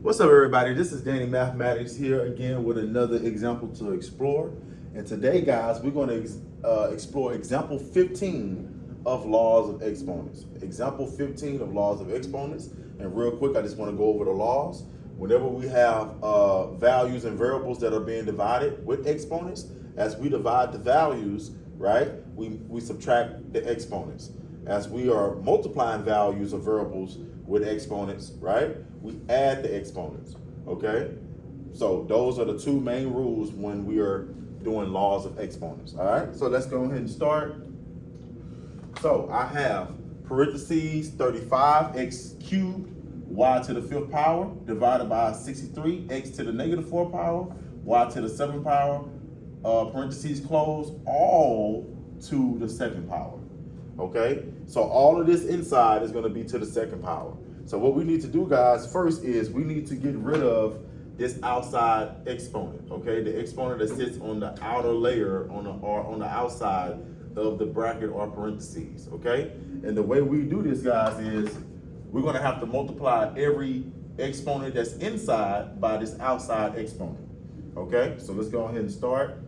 What's up, everybody? This is Danny Mathematics here again with another example to explore. And today, guys, we're going to explore example 15 of laws of exponents. Example 15 of laws of exponents. And real quick, I just want to go over the laws. Whenever we have values and variables that are being divided with exponents, as we divide the values, right, we subtract the exponents. As we are multiplying values of variables with exponents, right, we add the exponents, okay? So those are the two main rules when we are doing laws of exponents, all right? So let's go ahead and start. So I have parentheses 35x cubed y to the 5th power divided by 63 x to the negative 4th power y to the 7th power, parentheses close, all to the 2nd power, okay? So all of this inside is gonna be to the 2nd power. So what we need to do, guys, first is we need to get rid of this outside exponent, okay? The exponent that sits on the outer layer on the outside of the bracket or parentheses, okay? And the way we do this, guys, is we're gonna have to multiply every exponent that's inside by this outside exponent, okay? So let's go ahead and start.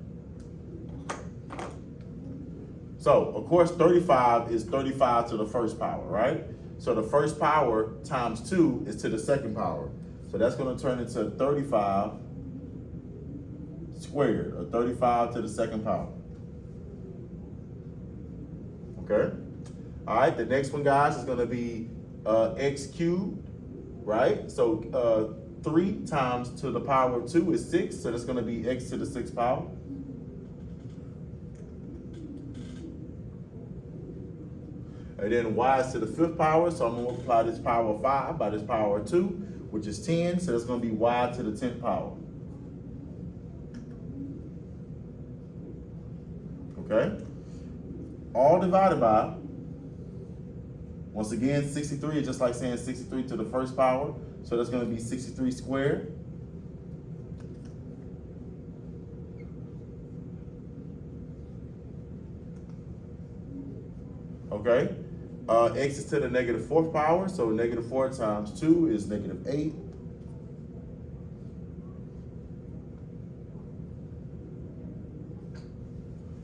So, of course, 35 is 35 to the 1st power, right? So the 1st power times 2 is to the 2nd power. So that's going to turn into 35 squared, or 35 to the 2nd power. Okay? All right, the next one, guys, is going to be x cubed, right? So 3 times to the power of 2 is 6, so that's going to be x to the 6th power. And then y is to the 5th power, so I'm gonna multiply this power of 5 by this power of 2, which is 10, so that's gonna be y to the 10th power. Okay? All divided by, once again, 63 is just like saying 63 to the 1st power, so that's gonna be 63 squared. Okay? X is to the negative 4th power, so negative 4 times 2 is negative 8.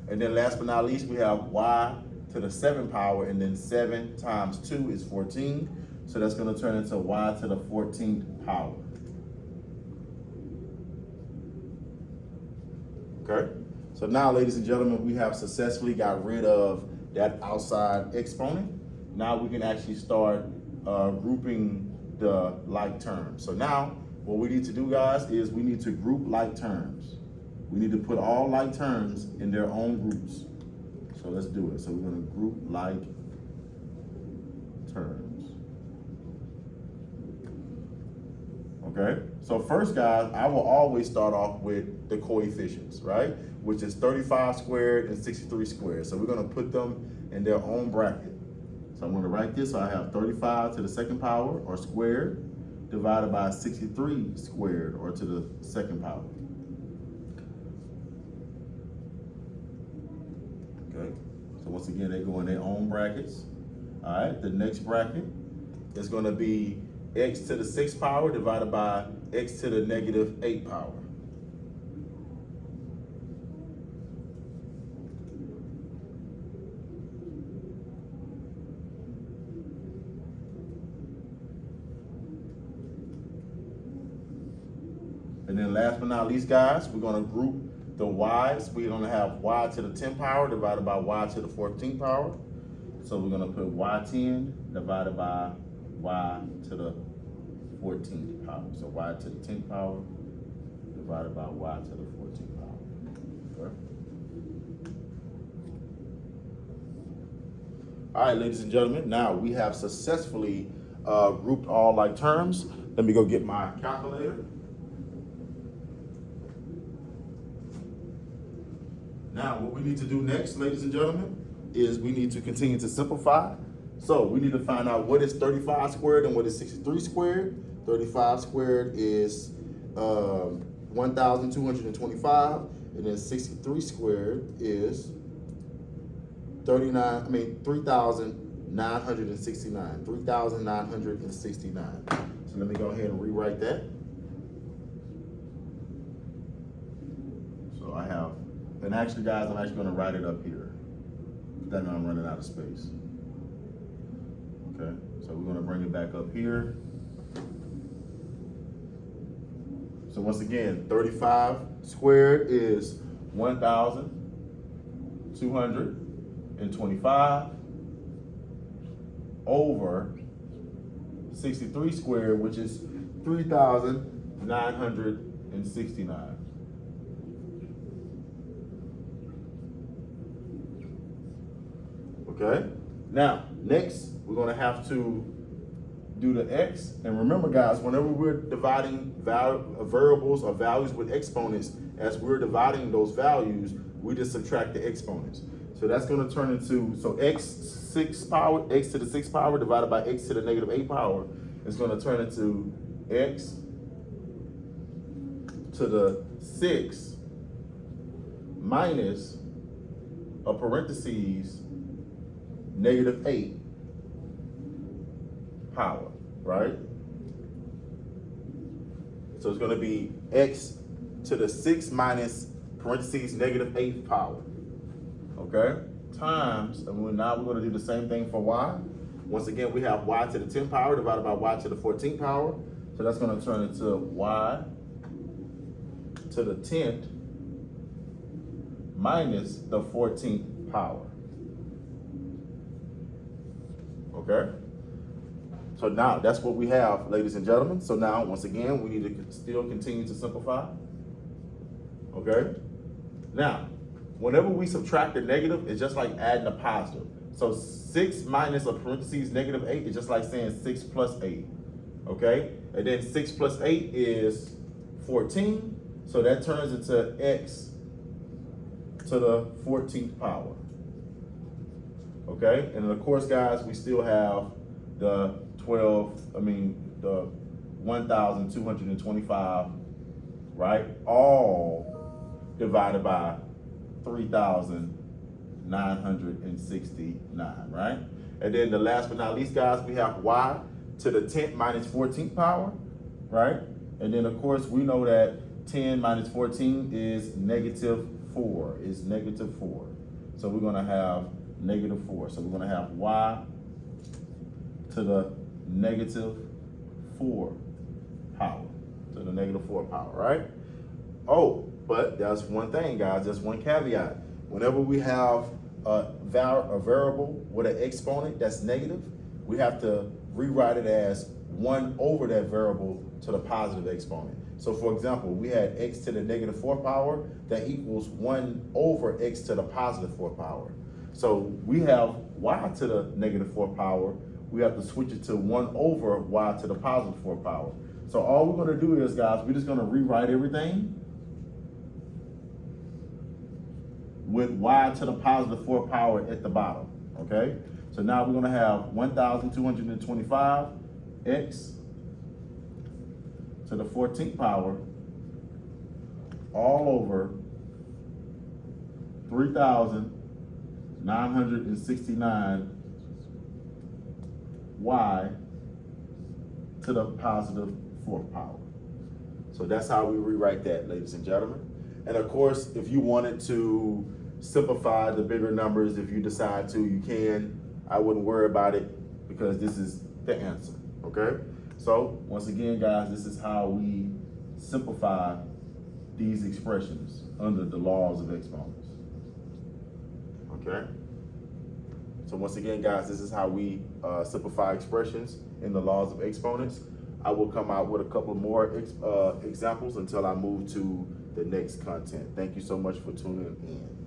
And then last but not least, we have y to the 7th power, and then 7 times 2 is 14. So that's going to turn into y to the 14th power. Okay? So now, ladies and gentlemen, we have successfully got rid of that outside exponent. Now we can actually start grouping the like terms. So now what we need to do, guys, is we need to group like terms. We need to put all like terms in their own groups. So let's do it. So we're gonna group like terms. Okay, so first, guys, I will always start off with the coefficients, right? Which is 35 squared and 63 squared. So we're gonna put them in their own bracket. So I'm gonna write this, so I have 35 to the 2nd power, or squared, divided by 63 squared, or to the 2nd power. Okay, so once again, they go in their own brackets. All right, the next bracket is gonna be x to the 6th power divided by x to the negative 8th power. And then last but not least, guys, we're gonna group the y's. We're gonna have y to the 10th power divided by y to the 14th power. So we're gonna put y10 divided by y to the 14th power. So y to the 10th power divided by y to the 14th power. Okay. All right, ladies and gentlemen, now we have successfully grouped all like terms. Let me go get my calculator. Now, what we need to do next, ladies and gentlemen, is we need to continue to simplify. So we need to find out what is 35 squared and what is 63 squared. 35 squared is 1,225, and then 63 squared is 3,969. 3,969. So let me go ahead and rewrite that. And actually, guys, I'm actually going to write it up here. Then I'm running out of space. Okay, so we're going to bring it back up here. So once again, 35 squared is 1,225 over 63 squared, which is 3,969. Okay, now next we're going to have to do the x. And remember, guys, whenever we're dividing variables or values with exponents, as we're dividing those values, we just subtract the exponents. So that's going to turn into, so x to the 6th power divided by x to the negative 8th power is going to turn into x to the 6 minus a parentheses negative 8 power, right? So it's going to be x to the 6 minus parentheses negative 8th power, okay? Times, and now we're going to do the same thing for y. Once again, we have y to the 10th power divided by y to the 14th power. So that's going to turn into y to the 10th minus the 14th power. Okay? So now that's what we have, ladies and gentlemen. So now, once again, we need to still continue to simplify. Okay? Now, whenever we subtract a negative, it's just like adding a positive. So 6 minus a parentheses negative 8 is just like saying 6 plus 8. Okay? And then 6 plus 8 is 14. So that turns into x to the 14th power. Okay? And then of course, guys, we still have the 1,225, right? All divided by 3,969, right? And then the last but not least, guys, we have y to the 10th minus 14th power, right? And then of course, we know that 10 minus 14 is negative 4, is negative 4. So we're gonna have negative 4. So we're gonna have y to the negative 4 power, to the negative 4 power, right? Oh, but that's one thing, guys, that's one caveat. Whenever we have a variable with an exponent that's negative, we have to rewrite it as 1 over that variable to the positive exponent. So for example, we had x to the negative 4 power, that equals 1 over x to the positive 4 power. So we have y to the negative 4 power, we have to switch it to 1 over y to the positive 4 power. So all we're gonna do is, guys, we're just gonna rewrite everything with y to the positive 4 power at the bottom, okay? So now we're gonna have 1,225 x to the 14th power all over 3,969 y to the positive 4th power. So that's how we rewrite that, ladies and gentlemen. And of course, if you wanted to simplify the bigger numbers, if you decide to, you can. I wouldn't worry about it because this is the answer, okay? So once again, guys, this is how we simplify these expressions under the laws of exponents, okay? So once again, guys, this is how we simplify expressions in the laws of exponents. I will come out with a couple more examples until I move to the next content. Thank you so much for tuning in.